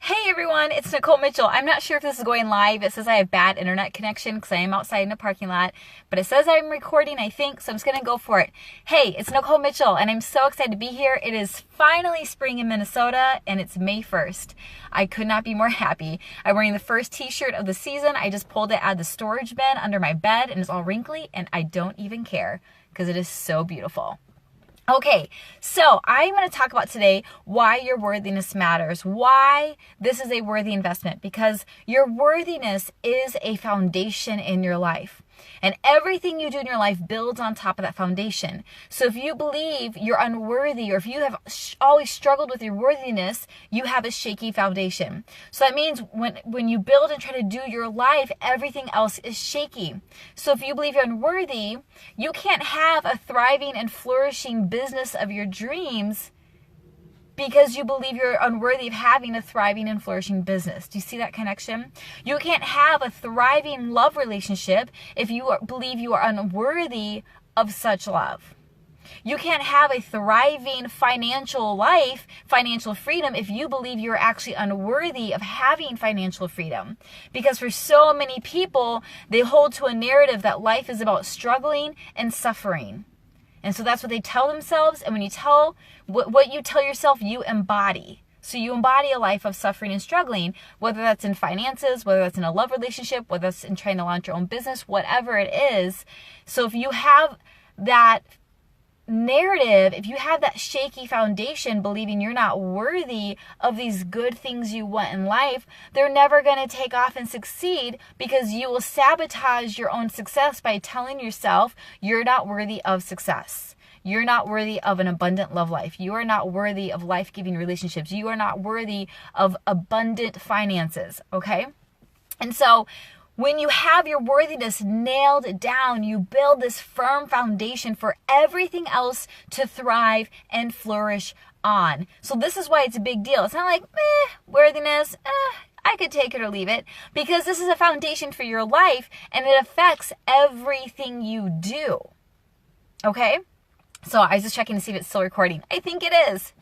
Hey everyone, it's Nikole Mitchell. I'm not sure if this is going live. It says I have bad internet connection because I am outside in a parking lot, but it says I'm recording, I think, so I'm just going to go for it. Hey, it's Nikole Mitchell, and I'm so excited to be here. It is finally spring in Minnesota, and it's May 1st. I could not be more happy. I'm wearing the first t-shirt of the season. I just pulled it out of the storage bin under my bed, and it's all wrinkly, and I don't even care because it is so beautiful. Okay, so I'm going to talk about today why your worthiness matters, why this is a worthy investment, because your worthiness is a foundation in your life. And everything you do in your life builds on top of that foundation. So if you believe you're unworthy, or if you have always struggled with your worthiness, you have a shaky foundation. So that means when you build and try to do your life, everything else is shaky. So if you believe you're unworthy, you can't have a thriving and flourishing business of your dreams because you believe you're unworthy of having a thriving and flourishing business. Do you see that connection? You can't have a thriving love relationship if you believe you are unworthy of such love. You can't have a thriving financial life, financial freedom, if you believe you're actually unworthy of having financial freedom. Because for so many people, they hold to a narrative that life is about struggling and suffering. And so that's what they tell themselves. And when you tell what you tell yourself, you embody. So you embody a life of suffering and struggling, whether that's in finances, whether that's in a love relationship, whether that's in trying to launch your own business, whatever it is. So if you have that narrative, if you have that shaky foundation believing you're not worthy of these good things you want in life, they're never going to take off and succeed, because you will sabotage your own success by telling yourself you're not worthy of success. You're not worthy of an abundant love life. You are not worthy of life-giving relationships. You are not worthy of abundant finances, okay? And so when you have your worthiness nailed down, you build this firm foundation for everything else to thrive and flourish on. So this is why it's a big deal. It's not like, worthiness, I could take it or leave it, because this is a foundation for your life and it affects everything you do. Okay? So I was just checking to see if it's still recording. I think it is.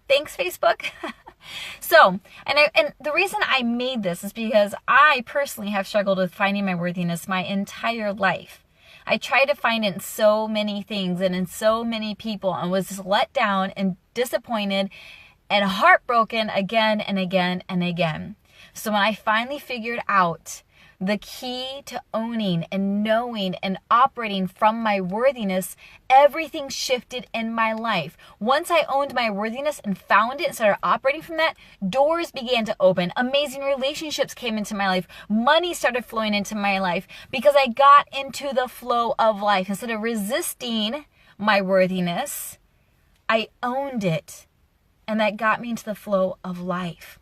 Thanks, Facebook. So, and the reason I made this is because I personally have struggled with finding my worthiness my entire life. I tried to find it in so many things and in so many people, and was just let down and disappointed and heartbroken again and again and again. So when I finally figured out the key to owning and knowing and operating from my worthiness, everything shifted in my life. Once I owned my worthiness and found it and started operating from that, doors began to open. Amazing relationships came into my life. Money started flowing into my life because I got into the flow of life. Instead of resisting my worthiness, I owned it. And that got me into the flow of life.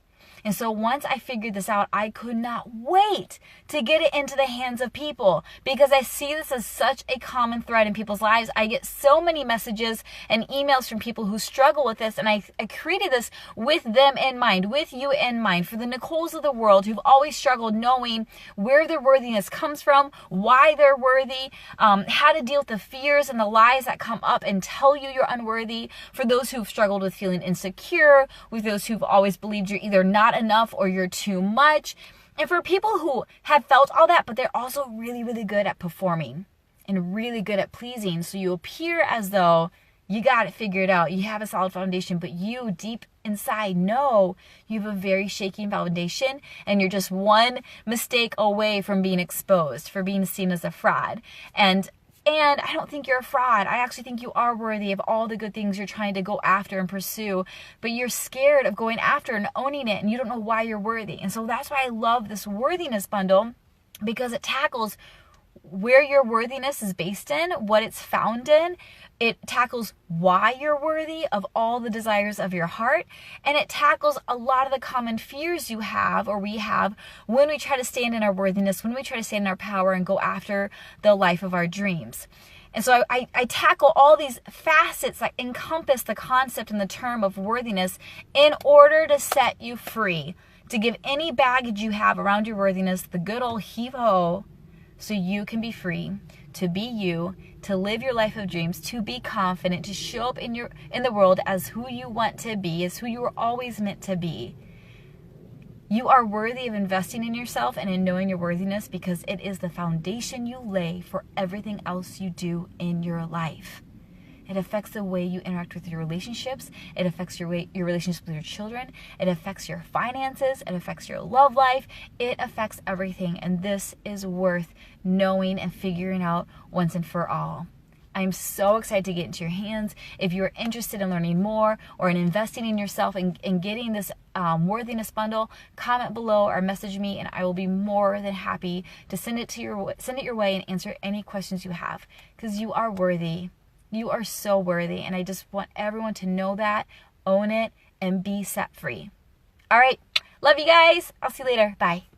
And so once I figured this out, I could not wait to get it into the hands of people, because I see this as such a common thread in people's lives. I get so many messages and emails from people who struggle with this, and I created this with them in mind, with you in mind, for the Nikoles of the world who've always struggled knowing where their worthiness comes from, why they're worthy, how to deal with the fears and the lies that come up and tell you you're unworthy, for those who've struggled with feeling insecure, with those who've always believed you're either not enough or you're too much. And for people who have felt all that, but they're also really, really good at performing and really good at pleasing. So you appear as though you got it figured out, you have a solid foundation, but you deep inside know you have a very shaky foundation, and you're just one mistake away from being exposed, for being seen as a fraud. And I don't think you're a fraud. I actually think you are worthy of all the good things you're trying to go after and pursue, but you're scared of going after and owning it, and you don't know why you're worthy. And so that's why I love this Worthiness Bundle, because it tackles where your worthiness is based in, what it's found in. It tackles why you're worthy of all the desires of your heart. And it tackles a lot of the common fears you have, or we have, when we try to stand in our worthiness, when we try to stand in our power and go after the life of our dreams. And so I tackle all these facets that encompass the concept and the term of worthiness in order to set you free, to give any baggage you have around your worthiness the good old heave-ho, so you can be free to be you, to live your life of dreams, to be confident, to show up in the world as who you want to be, as who you were always meant to be. You are worthy of investing in yourself and in knowing your worthiness, because it is the foundation you lay for everything else you do in your life. It affects the way you interact with your relationships. It affects your relationships with your children. It affects your finances. It affects your love life. It affects everything. And this is worth knowing and figuring out once and for all. I'm so excited to get into your hands. If you're interested in learning more or in investing in yourself and getting this Worthiness Bundle, comment below or message me, and I will be more than happy to send it your way and answer any questions you have, because you are worthy. You are so worthy, and I just want everyone to know that, own it, and be set free. All right. Love you guys. I'll see you later. Bye.